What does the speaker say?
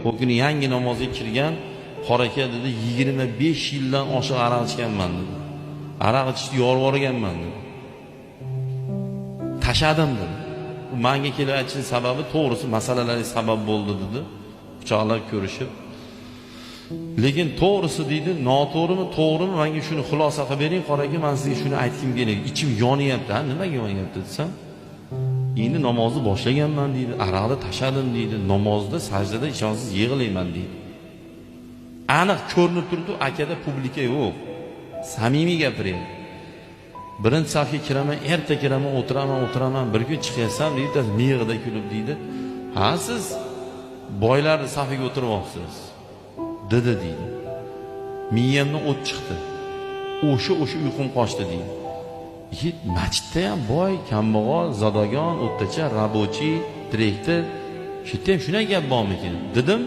O kuni yangi namozga kirgan, qora aka dedi, 25 yildan oshiq aroq ichganman dedi. Aroq ichishni yorvorganman dedi. Tashadim dedi. Bu menga kelib aytishning sababi to'g'risi masalalarga sabab bo'ldi dedi. Quchoqlab ko'rishib. Lekin to'g'risi deydi, noto'g'rimi, to'g'rimi, menga shuni xulosa qilib bering, qora aka, men sizga shuni aytkim kerak. Ichim yonyapti. Ha, nimaga yonyapti desam, endi namozni boshlaganman deydi, aroqni tashadim deydi, namozda sajdada ishonsiz yig'layman deydi. Aniq ko'rinib turibdi, akada publika yo'q. Samimiy gapiryapti. Birinchi safga kiraman, erta kiraman, o'tiraman, bir kun chiqaysam deydi, miyig'ida kulib deydi. Ha, siz boylarning safiga o'tirmoqsiz. Dedi deydi. Miyamdan o't chiqdi. O'sha uyqum qochdi deydi. Masjidda ham boy, kambag'al, zodagon, o'rtacha, rabochiy, direktor, shu yerda ham shunday gap bormikin dedim.